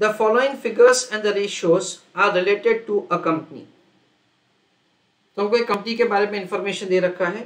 The following figures and the ratios are related to a company. तो हमको एक company के बारे में इंफॉर्मेशन दे रखा है.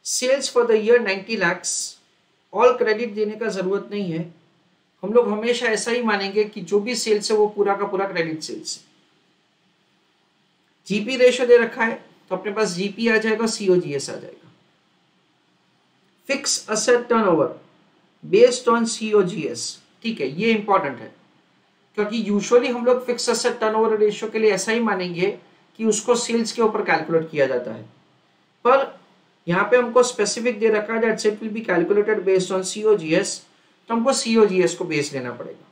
Sales for the year 90 lakhs. All credit देने का जरूरत नहीं है. हम लोग हमेशा ऐसा ही मानेंगे कि जो भी सेल्स है वो पूरा का पूरा क्रेडिट सेल्स है. जीपी रेशियो दे रखा है तो अपने पास जीपी आ जाएगा, सीओजीएस आ जाएगा. Fix asset turnover based on COGS. ठीक है, ये इंपॉर्टेंट है क्योंकि यूजुअली हम लोग फिक्स असेट टर्नओवर रेशियो के लिए ऐसा ही मानेंगे कि उसको सेल्स के ऊपर कैलकुलेट किया जाता है, पर यहाँ पे हमको स्पेसिफिक दे रखा है that it will be calculated based on COGS, तो हमको सीओजीएस को बेस लेना पड़ेगा.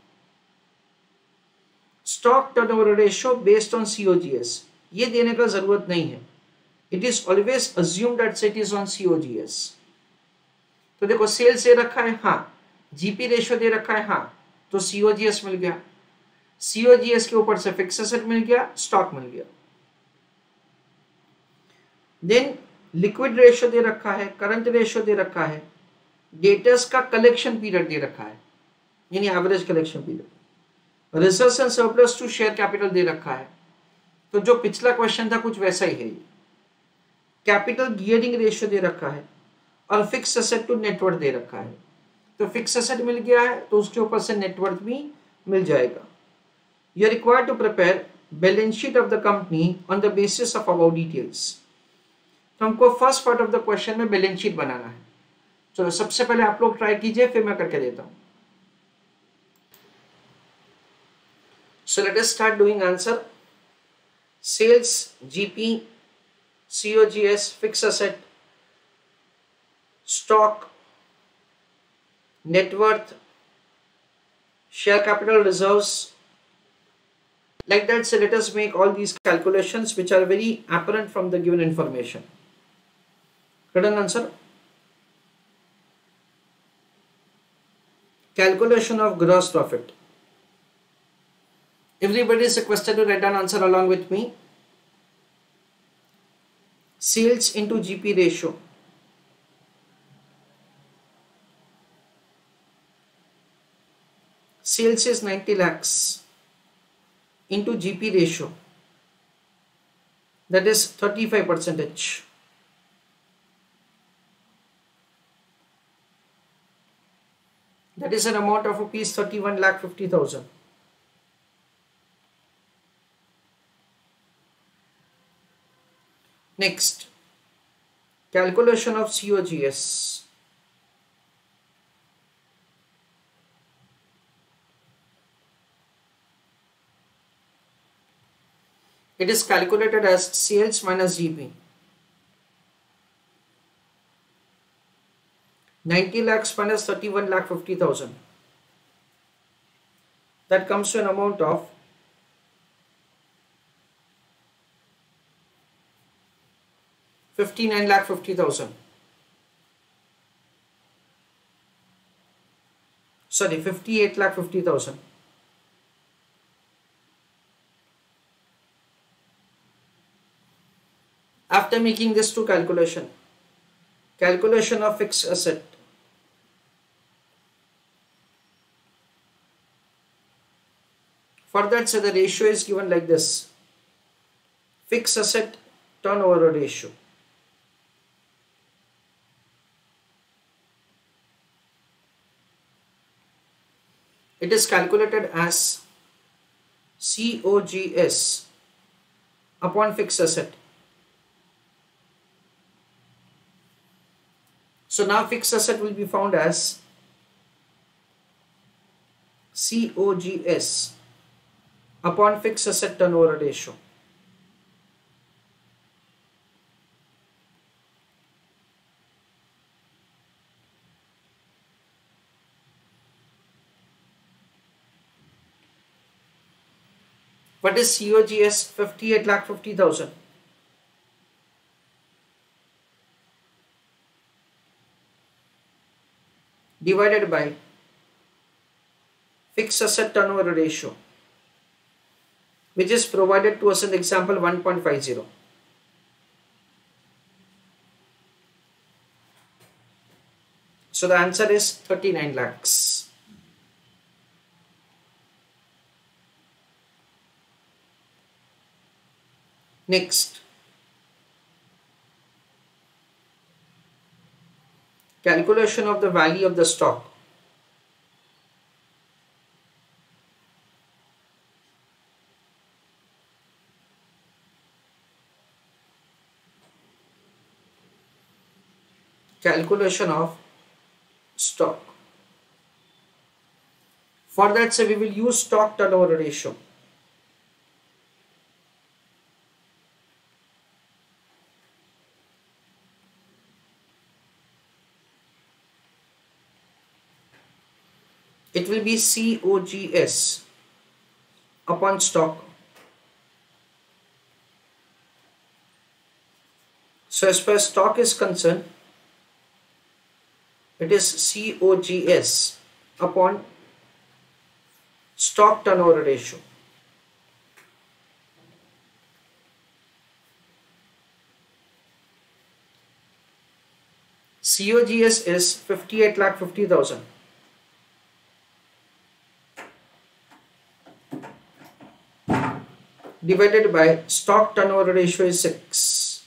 Stock turnover ratio based on COGS ये देने का जरूरत नहीं है. It is always assume that it is on COGS. तो देखो सेल्स दे रखा है, हाँ. जीपी रेशियो दे रखा है, हाँ, तो सीओजीएस मिल गया. सीओजीएस के ऊपर से फिक्स एसेट मिल गया, स्टॉक मिल गया. देन लिक्विड रेशियो दे रखा है, करंट रेशियो दे रखा है, डेटर्स का कलेक्शन पीरियड दे रखा है यानी average collection period, reserves and surplus to share capital दे रखा है. तो जो पिछला क्वेश्चन था कुछ वैसा ही है. कैपिटल गियरिंग रेशियो दे रखा है और फिक्स एसेट टू नेटवर्थ दे रखा है. तो फिक्स एसेट मिल गया है तो उसके ऊपर से नेटवर्थ भी मिल जाएगा. You are required to prepare balance sheet of the company on the basis of about details. तो हमको first part of the question में बैलेंस शीट बनाना है. चलो सबसे पहले आप लोग ट्राई कीजिए, फिर मैं करके देता हूं. So let us start doing answer. Sales, GP, COGS, fix asset, stock, net worth, share capital, reserves, like that. So let us make all these calculations which are very apparent from the given information. Written answer. Calculation of gross profit. Everybody is requested to write down answer along with me. Sales into GP ratio. Sales is 90 lakhs into GP ratio, that is 35%. That is an amount of rupees 31,50,000. Next, calculation of COGS. It is calculated as sales minus GP. 90 lakhs minus 31,50,000. That comes to an amount of 59,50,000. Sorry, 58,50,000. After making this two calculation of fixed asset. For that, so the ratio is given like this. Fixed asset turnover ratio. It is calculated as COGS upon fixed asset. So now fixed asset will be found as COGS upon fixed asset turnover ratio. What is COGS? 58,50,000. Divided by fixed asset turnover ratio, which is provided to us in example 1.50. So the answer is 39 lakhs. Next, calculation of the value of the stock. Calculation of stock. For that, so we will use stock turnover ratio. It will be COGS upon stock. So as far as stock is concerned, it is COGS upon stock turnover ratio. COGS is 58,50,000. Divided by stock turnover ratio is 6.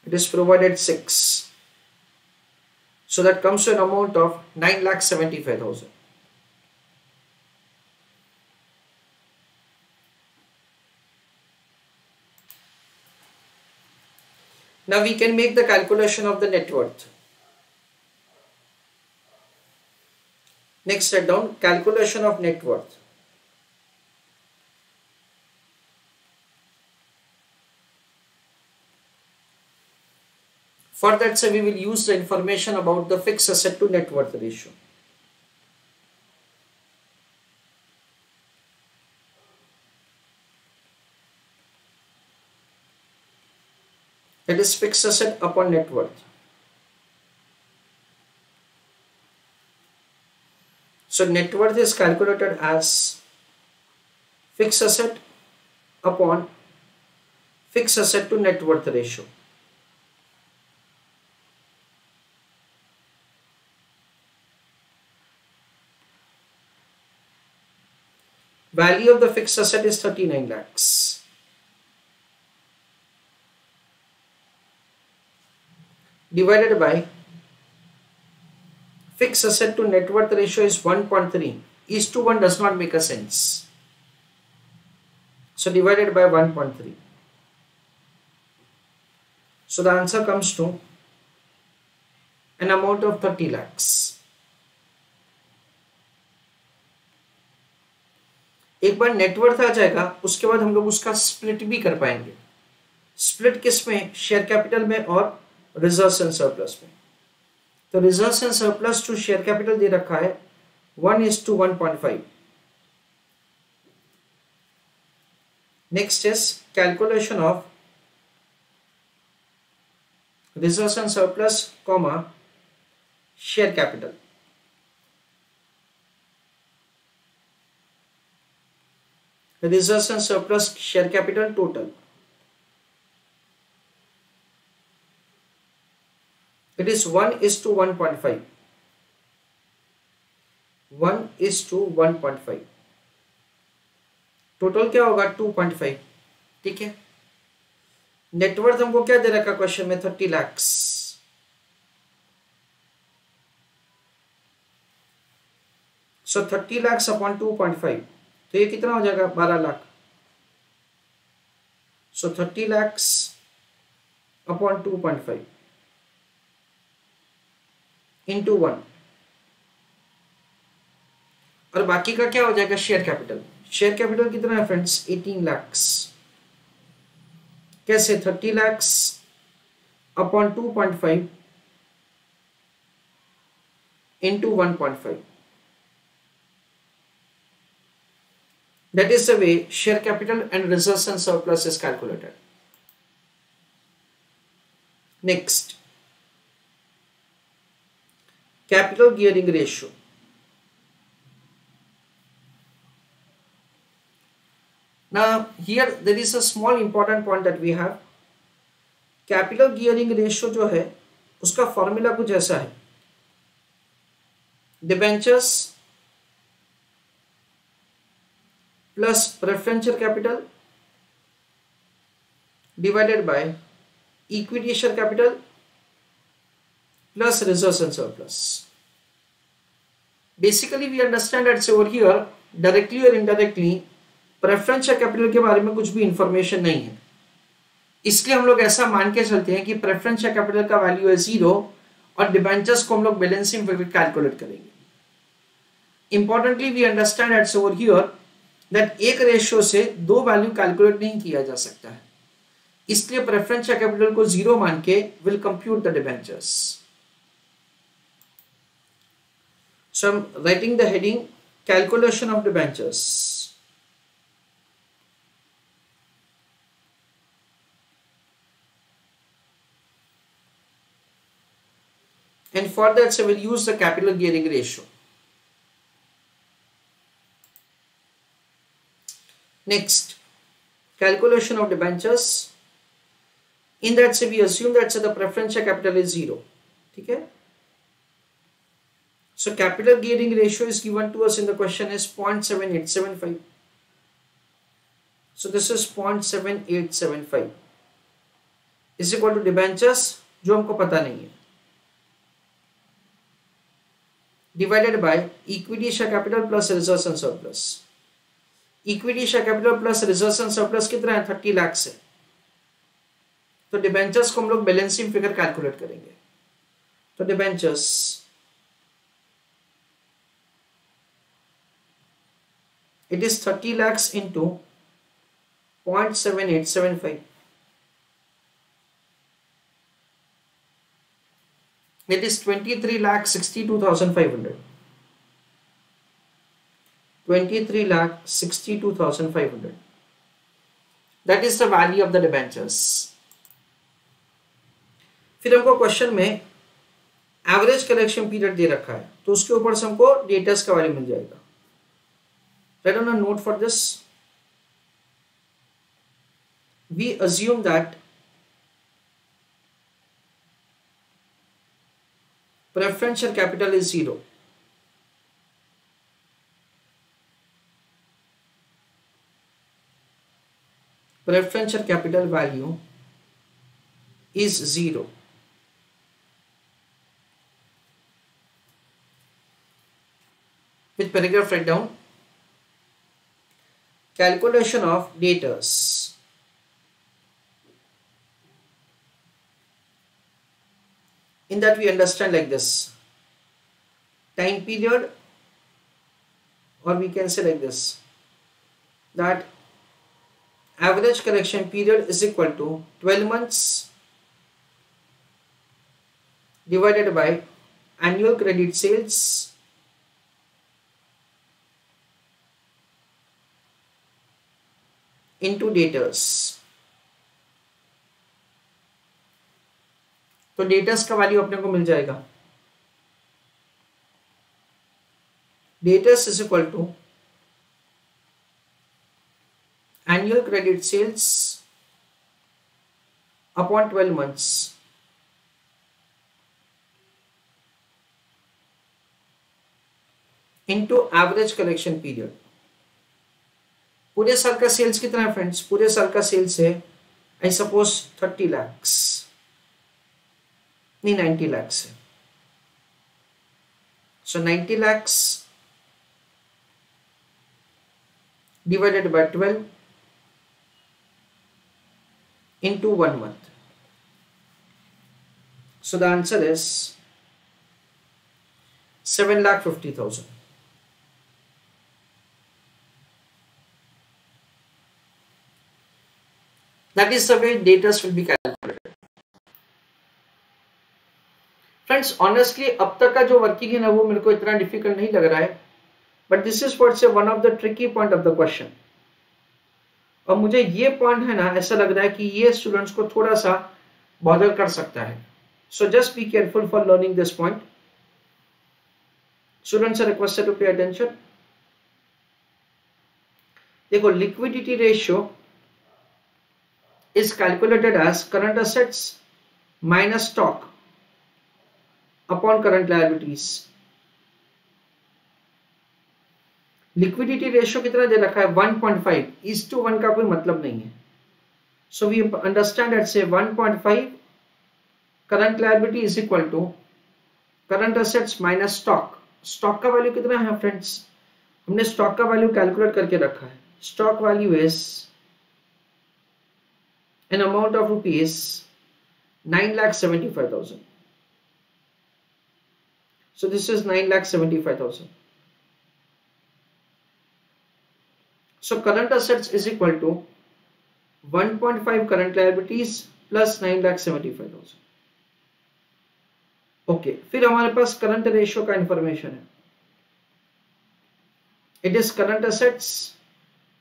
It is provided 6. So that comes to an amount of 9,75,000. Now we can make the calculation of the net worth. Next, write down calculation of net worth. For that, so we will use the information about the fixed asset to net worth ratio. That is fixed asset upon net worth. So net worth is calculated as fixed asset upon fixed asset to net worth ratio. Value of the fixed asset is 39 lakhs. Divided by fixed asset to net worth ratio is 1.3. Is to 1 does not make a sense. So divided by 1.3. So the answer comes to an amount of 30 lakhs. एक बार net worth आ जाएगा, उसके बाद हम लोग उसका split भी कर पाएंगे. स्प्लिट किस में? शेयर कैपिटल में और रिजर्व्स एंड सरप्लस में. तो reserves and surplus to share capital दे रखा है 1:1.5. Next is calculation of reserves and surplus comma share capital. Reserves and surplus share capital total. It is 1:1.5. 1:1.5. Total क्या होगा? 2.5. ठीक है. नेटवर्थ हमको क्या दे रखा क्वेश्चन में? 30 lakhs. So 30 lakhs upon 2.5. तो ये कितना हो जाएगा? 12 लाख. सो 30 lakhs अपॉन 2.5 इंटू 1. और बाकी का क्या हो जाएगा? Share capital. शेयर कैपिटल कितना है फ्रेंड्स? 18 lakhs. कैसे? 30 lakhs upon 2.5 into 1.5. That is the way share capital and reserves and surplus is calculated. Next, capital gearing ratio. Now here there is a small important point that we have. Capital gearing ratio जो है उसका formula कुछ ऐसा है. debentures plus preferential capital divided by equity share capital plus reserves and surplus. Basically we understand that over here directly or indirectly preferential capital के बारे में कुछ भी इंफॉर्मेशन नहीं है, इसलिए हम लोग ऐसा मान के चलते हैं कि प्रेफरेंशियल कैपिटल का वैल्यू है 0 और डिबेंचर्स को हम लोग बैलेंसिंग फिगर कैलकुलेट करेंगे. Importantly we understand that's over here that एक रेशियो से दो वैल्यू कैलकुलेट नहीं किया जा सकता है, इसलिए प्रेफरेंशियल कैपिटल को 0 मान के will compute the debentures. So I am writing the heading calculation of debentures. And for that, so we'll use the capital gearing ratio. Next, calculation of debentures. In that, so we assume that so the preferential capital is 0. Okay? So capital gearing ratio is given to us in the question is 0.7875. So this is 0.7875 is equal to debentures जो हमको पता नहीं है, divided by equity share capital plus reserves and surplus. Equity share capital plus reserves and surplus कितना है? 30 लाख से. तो debentures को हम लोग बैलेंसिंग फिगर कैलकुलेट करेंगे. तो debentures it is 30 lakhs into 0.7875. It is 23,62,500. 23,62,500. That is the value of the debentures. फिर हमको क्वेश्चन में एवरेज कलेक्शन पीरियड दे रखा है, तो उसके ऊपर से हमको डेटर्स का वैल्यू मिल जाएगा. Write down a note for this. We assume that preferential capital is 0. Preferential capital value is 0. With paragraph write down calculation of debtors. In that we understand like this: time period, or we can say like this, that average collection period is equal to 12 months divided by annual credit sales into debtors. तो debtors का value अपने को मिल जाएगा. Debtors is equal to annual credit sales upon 12 months into average collection period. पूरे साल का sales कितना है फ्रेंड्स? पूरे साल का सेल्स है आई सपोज 30 lakhs, नहीं 90 lakhs है. So 90 lakhs divided by 12 into 1 month. So the answer is 7,50,000. That is the way debtors will be calculated. Friends honestly अब तक का जो वर्किंग है ना वो मेरे को इतना डिफिकल्ट नहीं लग रहा है, but this is what's one of the tricky point of the question. और मुझे ये पॉइंट है ना ऐसा लग रहा है कि ये स्टूडेंट्स को थोड़ा सा बॉदर कर सकता है. So just be careful for learning this point. Students are requested to pay attention. देखो liquidity ratio is calculated as current assets minus stock upon current liabilities. Liquidity ratio कितना दे रखा है 1.5:1 का कोई मतलब नहीं है. So we understand that say 1.5 current liability is equal to current assets minus stock. Stock का वैल्यू कितना है फ्रेंड्स? हमने स्टॉक का वैल्यू कैलकुलेट करके रखा है. Stock value is an amount of rupees 9,75,000. So this is 9,75,000. So current assets is equal to 1.5 current liabilities plus 9,75,000. Okay, फिर हमारे पास करंट रेशियो का इंफॉर्मेशन है. It is current assets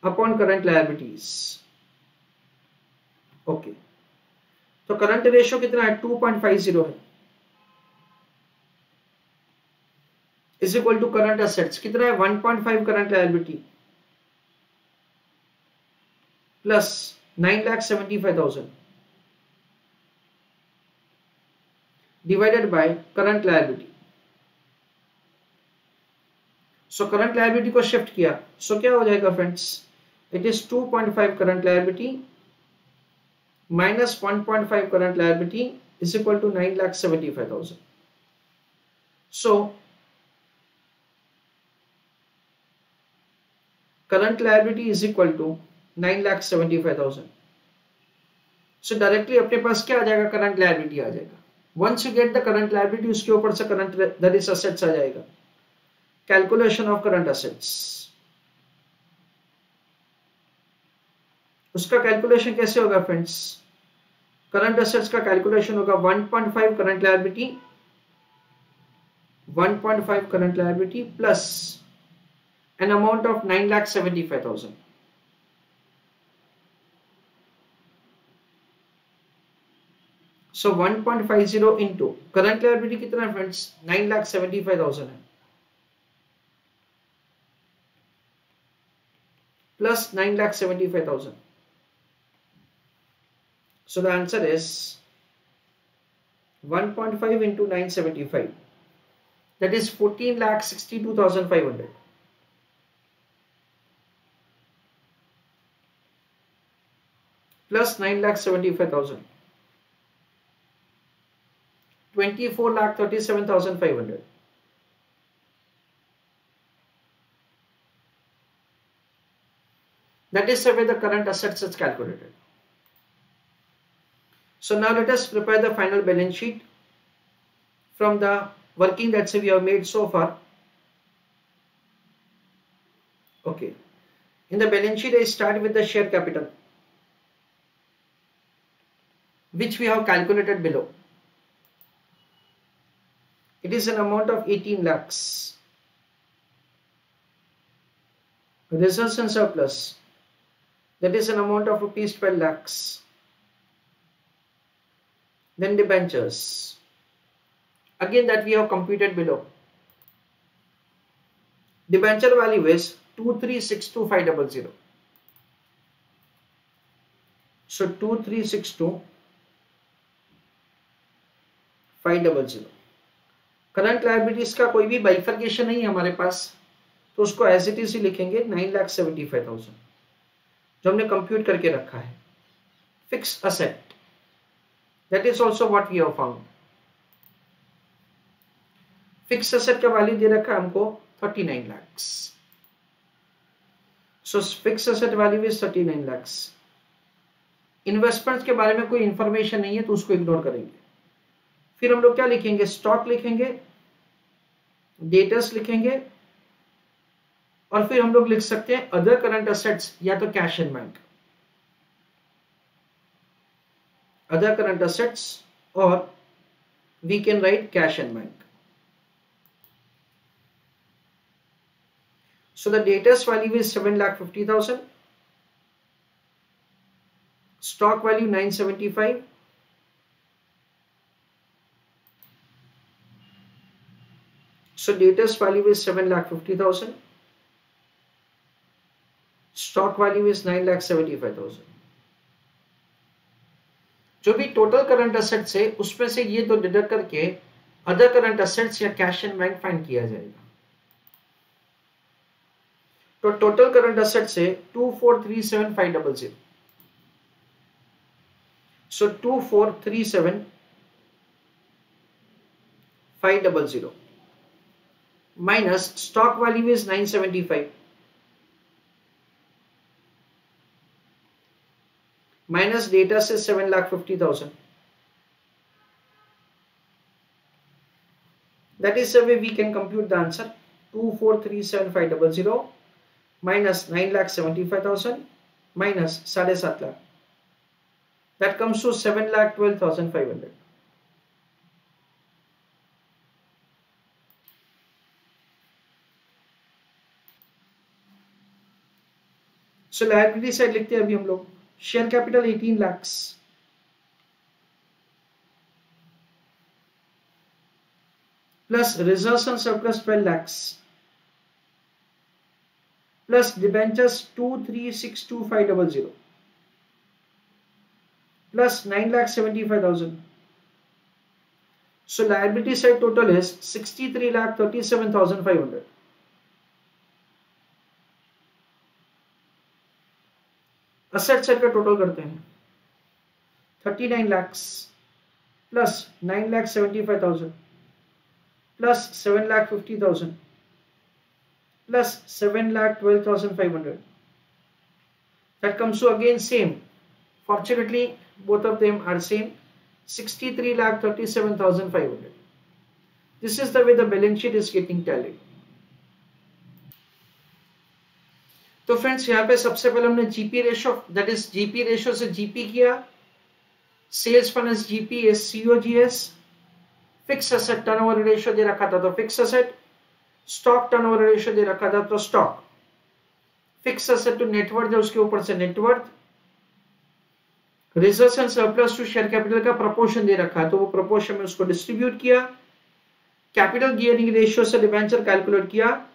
upon current liabilities. Okay, तो current ratio कितना है 2.50 है. Is equal to current assets कितना है 1.5 current liability plus 9,75,000 divided by current liability. So current liability को शिफ्ट किया, so क्या हो जाएगा friends? It is 2.5 current liability minus 1.5 current liability is equal to 9,75,000. So current liability is equal to 9,75,000. So directly अपने पास क्या आ जाएगा? Current liability आ जाएगा. Once you get the current liability, उसके ऊपर से current that is assets आ जाएगा. Calculation of current assets. उसका calculation कैसे होगा फ्रेंड्स? करंट असेट्स का कैलकुलेशन होगा 1.5 current liability 1.5 current liability plus an amount of 9,75,000. So 1.50 into current liability कितना है फ्रेंड्स? 9,75,000 है plus 9,75,000. So the answer is 1.5 into 975. That is 14,62,500. Plus 9,75,000. 24,37,500. That is the way the current assets is calculated. So now let us prepare the final balance sheet from the working that we have made so far. Okay. In the balance sheet, I start with the share capital, which we have calculated below. It is an amount of 18 lakhs. Reserves and surplus, that is an amount of rupees 12 lakhs. Then debentures, again that we have computed below. Debenture value is 2,362,500. So 2,362,500. Current liabilities का कोई भी bifurcation नहीं है हमारे पास, तो उसको as it is he लिखेंगे 9,75,000 जो हमने कंप्यूट करके रखा है. Fix asset, that is also what we have found. Fix asset का वैल्यू दे रखा है हमको 39 lakhs. So fix asset value is 39 lakhs. Investments के बारे में कोई इंफॉर्मेशन नहीं है तो उसको इग्नोर करेंगे. फिर हम लोग क्या लिखेंगे? स्टॉक लिखेंगे, डेटर्स लिखेंगे, और फिर हम लोग लिख सकते हैं अदर करंट असेट्स या तो cash in bank. Other current assets और we can write cash in bank. So the debtors value is 7,50,000, stock value 975, so debtors value is 7,50,000, stock value is 9,75,000. जो भी टोटल करंट असेट्स है उसमें से ये दो डिडक्ट करके अदर करंट असेट्स या कैश इन बैंक फाइंड किया जाएगा. तो टोटल करंट एसेट से 2437500, सो 2437500 minus stock value is 975 minus data से 7,50,000. That is the way we can compute the answer. 2437500 minus 9,75,000 minus 7.5 lakh. That comes to 7,12,500. So liability side लिखते हैं अभी हम लोग. Share capital 18 lakhs plus reserves and surplus 12 lakhs plus debentures 2362500 plus 9,75,000. So liability side total is 63,37,500. Asset side का total करते हैं. 39 lakhs plus 9,75,000 plus 7,50,000 plus 7,12,500. That comes to again same. Fortunately, both of them are same. 63,37,500. This is the way the balance sheet is getting tallied. तो friends यहाँ पे सबसे पहले हमने GP ratio, that is GP ratio से GP किया, sales finance GP S COGS, fixed asset turnover ratio दे रखा था तो fixed asset, stock turnover ratio दे रखा था तो stock, fixed asset to net worth है उसके ऊपर से net worth, reserves and surplus to share capital का प्रोपोर्शन दे रखा है तो वो प्रोपोर्शन में उसको डिस्ट्रीब्यूट किया, कैपिटल गियरिंग रेशियो से डिबेंचर कैलकुलेट किया,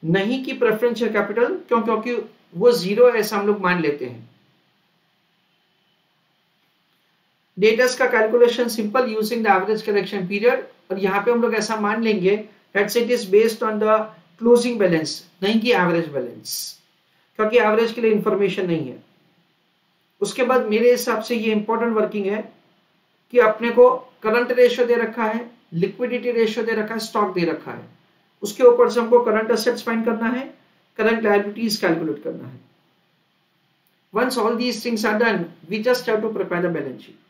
नहीं कि प्रेफरेंशियल कैपिटल, क्योंकि वो जीरो ऐसा हम लोग मान लेते हैं. डेटर्स का calculation simple using the average collection period, और यहां पे हम लोग ऐसा मान लेंगे that's it is based on the closing balance, नहीं कि एवरेज बैलेंस, क्योंकि एवरेज के लिए इंफॉर्मेशन नहीं है. उसके बाद मेरे हिसाब से ये इंपॉर्टेंट वर्किंग है कि अपने को करंट रेशियो दे रखा है, लिक्विडिटी रेशियो दे रखा है, स्टॉक दे रखा है, उसके ऊपर से हमको करंट एसेट्स फाइंड करना है, करंट लायबिलिटीज कैलकुलेट करना है. Once all these things are done, we just have to prepare the balance sheet.